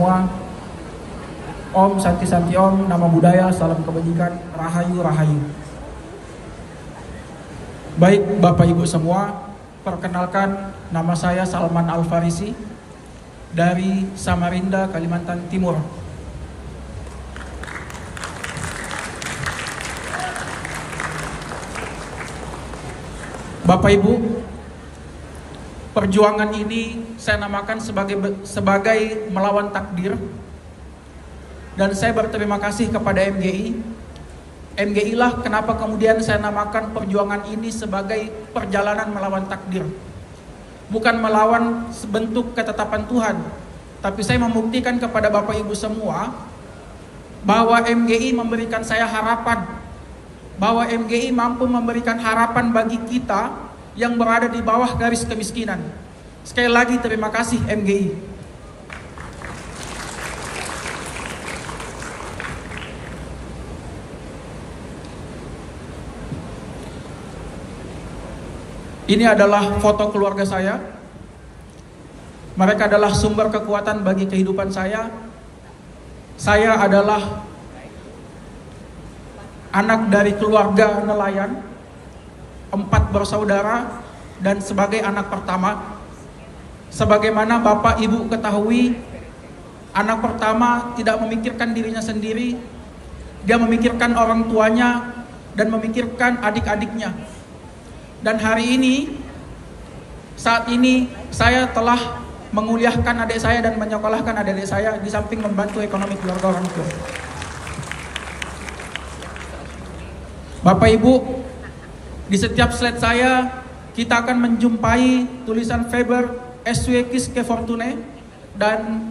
semua. Om Santi Santi Om, nama budaya, salam kebajikan, rahayu rahayu. Baik Bapak Ibu semua, perkenalkan nama saya Salman Al-Farisi dari Samarinda, Kalimantan Timur. Bapak Ibu, perjuangan ini saya namakan sebagai melawan takdir. Dan saya berterima kasih kepada MGI. MGI lah kenapa kemudian saya namakan perjuangan ini sebagai perjalanan melawan takdir. Bukan melawan sebentuk ketetapan Tuhan, tapi saya membuktikan kepada Bapak Ibu semua bahwa MGI memberikan saya harapan, bahwa MGI mampu memberikan harapan bagi kita yang berada di bawah garis kemiskinan. Sekali lagi terima kasih MGI. Ini adalah foto keluarga saya. Mereka adalah sumber kekuatan bagi kehidupan saya. Saya adalah anak dari keluarga nelayan, 4 bersaudara, dan sebagai anak pertama. Sebagaimana Bapak Ibu ketahui, anak pertama tidak memikirkan dirinya sendiri. Dia memikirkan orang tuanya dan memikirkan adik-adiknya. Dan hari ini, saat ini saya telah menguliahkan adik saya dan menyekolahkan adik-adik saya di samping membantu ekonomi keluarga orang tua. Bapak Ibu, di setiap slide saya kita akan menjumpai tulisan Faber Essuekis ke Fortune dan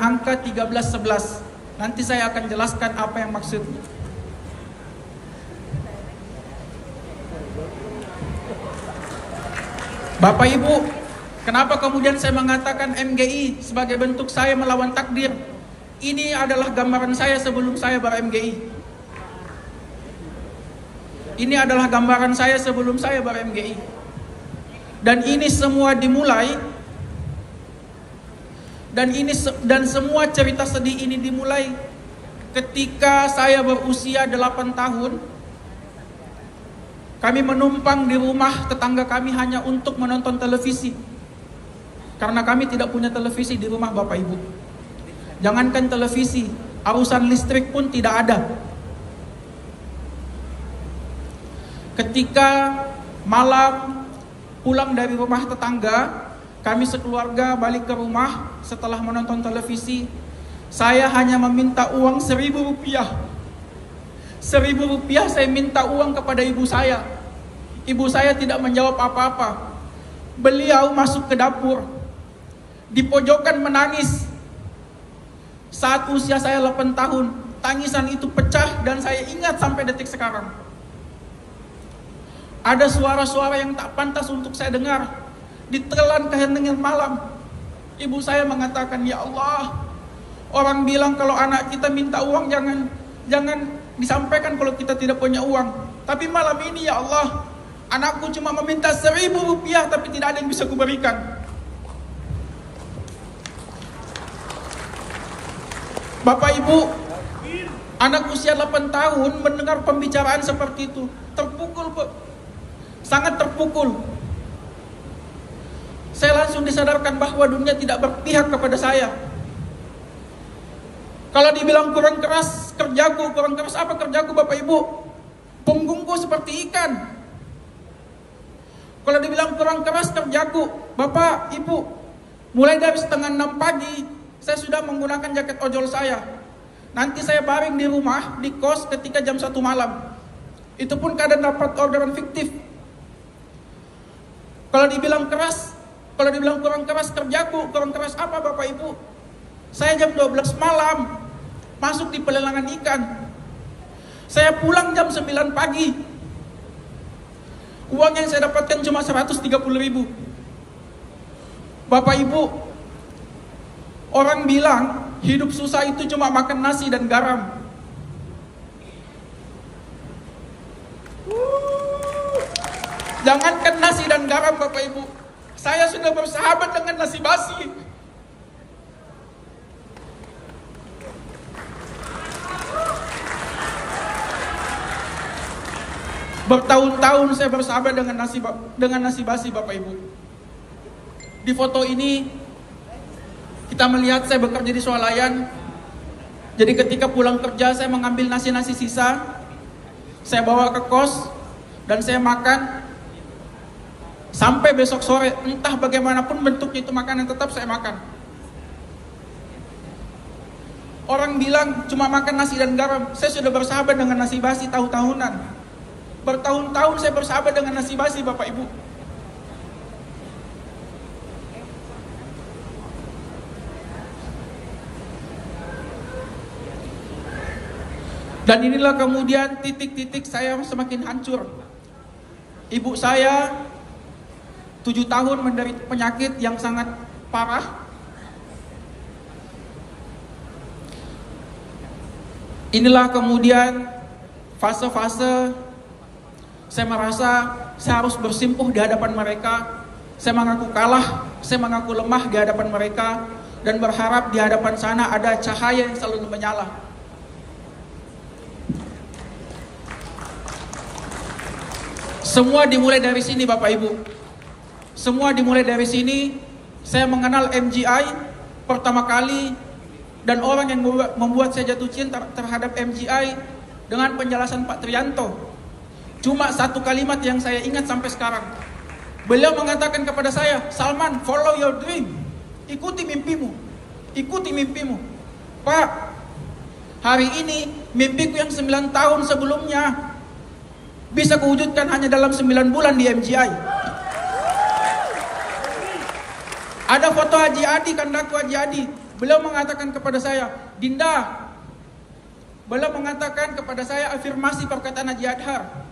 angka 1311. Nanti saya akan jelaskan apa yang maksudnya. Bapak Ibu, kenapa kemudian saya mengatakan MGI sebagai bentuk saya melawan takdir? Ini adalah gambaran saya sebelum saya ber-MGI. Ini adalah gambaran saya sebelum saya ber-MGI. Dan ini semua dimulai, dan semua cerita sedih ini dimulai ketika saya berusia 8 tahun. Kami menumpang di rumah tetangga kami hanya untuk menonton televisi. Karena kami tidak punya televisi di rumah Bapak Ibu. Jangankan televisi, arusan listrik pun tidak ada. Ketika malam pulang dari rumah tetangga, kami sekeluarga balik ke rumah setelah menonton televisi. Saya hanya meminta uang 1.000 rupiah. 1.000 rupiah saya minta uang kepada ibu saya. Ibu saya tidak menjawab apa-apa. Beliau masuk ke dapur, di pojokan menangis. Saat usia saya 8 tahun, tangisan itu pecah dan saya ingat sampai detik sekarang. Ada suara-suara yang tak pantas untuk saya dengar. Ditelan keheningan malam, ibu saya mengatakan, "Ya Allah, orang bilang kalau anak kita minta uang jangan disampaikan kalau kita tidak punya uang. Tapi malam ini ya Allah, anakku cuma meminta 1.000 rupiah tapi tidak ada yang bisa kuberikan." Bapak Ibu, anak usia 8 tahun mendengar pembicaraan seperti itu, terpukul, sangat terpukul. Saya langsung disadarkan bahwa dunia tidak berpihak kepada saya. Kalau dibilang kurang keras kerjaku, kurang keras apa kerjaku Bapak Ibu? Punggungku seperti ikan. Kalau dibilang kurang keras kerjaku, Bapak Ibu, mulai dari 5:30 pagi, saya sudah menggunakan jaket ojol saya. Nanti saya baring di rumah, di kos ketika jam 1 malam. Itu pun kadang dapat orderan fiktif. Kalau dibilang keras, kalau dibilang kurang keras kerjaku, kurang keras apa Bapak Ibu? Saya jam 12 malam masuk di pelelangan ikan. Saya pulang jam 9 pagi. Uang yang saya dapatkan cuma 130.000. Bapak Ibu, orang bilang hidup susah itu cuma makan nasi dan garam. Jangankan nasi dan garam Bapak Ibu, saya sudah bersahabat dengan nasi basi. Bertahun-tahun saya bersahabat dengan nasi basi, Bapak Ibu. Di foto ini kita melihat saya bekerja di swalayan. Jadi ketika pulang kerja saya mengambil nasi-nasi sisa, saya bawa ke kos dan saya makan sampai besok sore. Entah bagaimanapun bentuknya itu makanan, tetap saya makan. Orang bilang cuma makan nasi dan garam. Saya sudah bersahabat dengan nasi basi tahun-tahunan. Bertahun-tahun saya bersahabat dengan nasi basi, Bapak Ibu. Dan inilah kemudian titik-titik saya semakin hancur. Ibu saya 7 tahun menderita penyakit yang sangat parah. Inilah kemudian fase-fase saya merasa saya harus bersimpuh di hadapan mereka. Saya mengaku kalah, saya mengaku lemah di hadapan mereka, dan berharap di hadapan sana ada cahaya yang selalu menyala. Semua dimulai dari sini, Bapak Ibu. Semua dimulai dari sini. Saya mengenal MGI pertama kali, dan orang yang membuat saya jatuh cinta terhadap MGI dengan penjelasan Pak Trianto. Cuma satu kalimat yang saya ingat sampai sekarang. Beliau mengatakan kepada saya, "Salman, follow your dream. Ikuti mimpimu. Ikuti mimpimu." Pak, hari ini mimpiku yang 9 tahun sebelumnya bisa kuwujudkan hanya dalam 9 bulan di MGI. Ada foto Haji Adi, kandaku Haji Adi. Beliau mengatakan kepada saya, "Dinda." Beliau mengatakan kepada saya afirmasi perkataan Haji Adhar.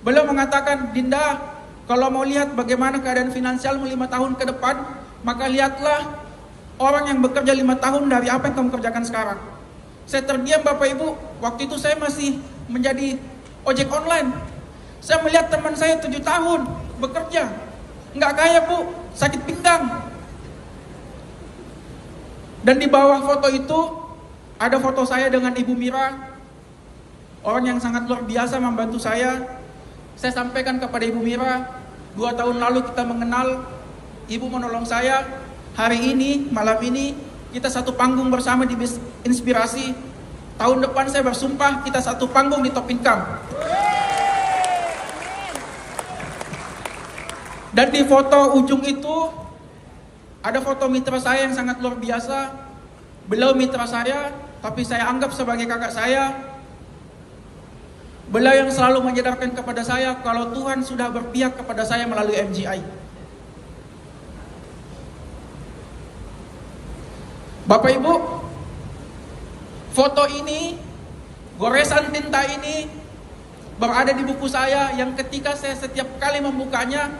Beliau mengatakan, "Dinda, kalau mau lihat bagaimana keadaan finansialmu 5 tahun ke depan, maka lihatlah orang yang bekerja 5 tahun dari apa yang kamu kerjakan sekarang." Saya terdiam, Bapak Ibu. Waktu itu saya masih menjadi ojek online. Saya melihat teman saya 7 tahun bekerja, nggak kaya, Bu, sakit pinggang. Dan di bawah foto itu ada foto saya dengan Ibu Mira, orang yang sangat luar biasa membantu saya. Saya sampaikan kepada Ibu Mira, 2 tahun lalu kita mengenal, Ibu menolong saya. Hari ini, malam ini, kita satu panggung bersama di Inspirasi. Tahun depan saya bersumpah kita satu panggung di Top Income. Dan di foto ujung itu ada foto mitra saya yang sangat luar biasa. Beliau mitra saya, tapi saya anggap sebagai kakak saya. Beliau yang selalu menyadarkan kepada saya kalau Tuhan sudah berpihak kepada saya melalui MGI. Bapak Ibu, foto ini, goresan tinta ini berada di buku saya yang ketika saya setiap kali membukanya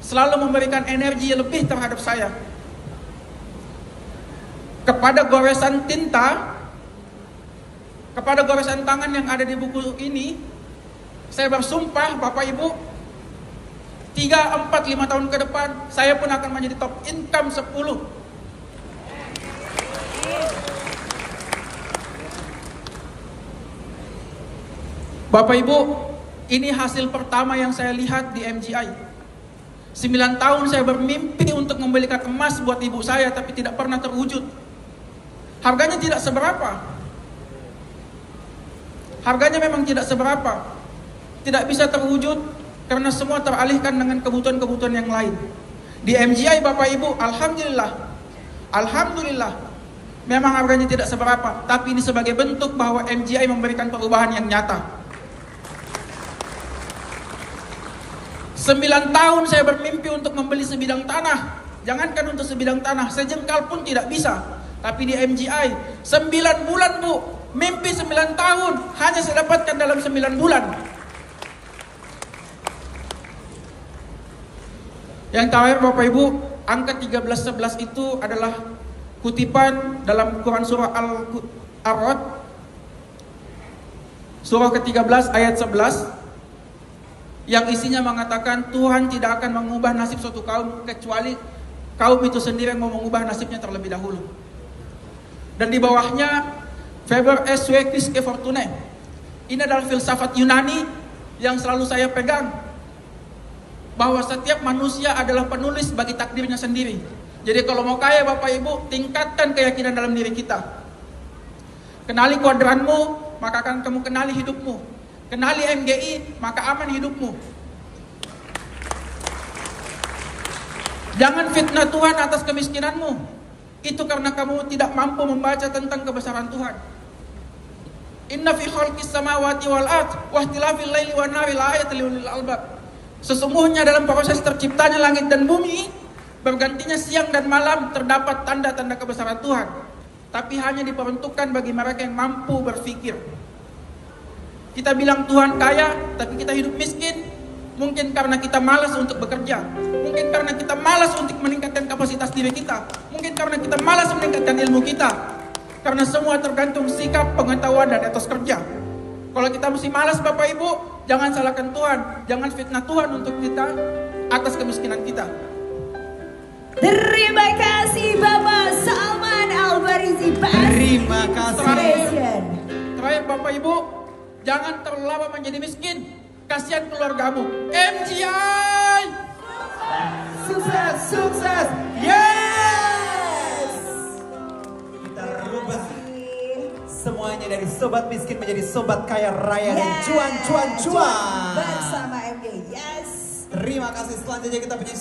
selalu memberikan energi lebih terhadap saya. Kepada goresan tinta, kepada goresan tangan yang ada di buku ini, saya bersumpah, Bapak Ibu, 3, 4, 5 tahun ke depan saya pun akan menjadi top income 10. Bapak Ibu, ini hasil pertama yang saya lihat di MGI. 9 tahun saya bermimpi untuk membelikan emas buat ibu saya, tapi tidak pernah terwujud. Harganya tidak seberapa. Harganya memang tidak seberapa. Tidak bisa terwujud karena semua teralihkan dengan kebutuhan-kebutuhan yang lain. Di MGI, Bapak Ibu, Alhamdulillah, memang harganya tidak seberapa, tapi ini sebagai bentuk bahwa MGI memberikan perubahan yang nyata. 9 tahun saya bermimpi untuk membeli sebidang tanah. Jangankan untuk sebidang tanah, sejengkal pun tidak bisa. Tapi di MGI, 9 bulan, Bu. Mimpi 9 tahun, hanya saya dapatkan dalam 9 bulan. Yang terakhir, Bapak Ibu, angka 1311 itu adalah kutipan dalam Quran surah Al-A'raf, surah ke-13 ayat 11, yang isinya mengatakan Tuhan tidak akan mengubah nasib suatu kaum kecuali kaum itu sendiri yang mau mengubah nasibnya terlebih dahulu. Dan di bawahnya Faber et Suequis et Fortuné. Ini adalah filsafat Yunani yang selalu saya pegang, bahwa setiap manusia adalah penulis bagi takdirnya sendiri. Jadi kalau mau kaya Bapak Ibu, tingkatkan keyakinan dalam diri kita. Kenali kuadranmu, maka akan kamu kenali hidupmu. Kenali MGI, maka aman hidupmu. Jangan fitnah Tuhan atas kemiskinanmu. Itu karena kamu tidak mampu membaca tentang kebesaran Tuhan. Inna fi khalqis samawati wal ardh wa ikhtilafil laili wan nahari laayatin liulil albab. Sesungguhnya dalam proses terciptanya langit dan bumi, bergantinya siang dan malam, terdapat tanda-tanda kebesaran Tuhan. Tapi hanya diperuntukkan bagi mereka yang mampu berpikir. Kita bilang Tuhan kaya, tapi kita hidup miskin. Mungkin karena kita malas untuk bekerja. Mungkin karena kita malas untuk meningkatkan kapasitas diri kita. Mungkin karena kita malas meningkatkan ilmu kita. Karena semua tergantung sikap, pengetahuan, dan etos kerja. Kalau kita mesti malas Bapak Ibu, jangan salahkan Tuhan. Jangan fitnah Tuhan untuk kita atas kemiskinan kita. Terima kasih Bapak Salman Albarizi. Terima kasih. Terakhir Bapak Ibu, jangan terlalu lama menjadi miskin. Kasihan keluargamu. MGI! Sukses, sukses. Yes! Kita rubah semuanya dari sobat miskin menjadi sobat kaya raya dan cuan. Bersama MG. Yes. Terima kasih. Selanjutnya kita punya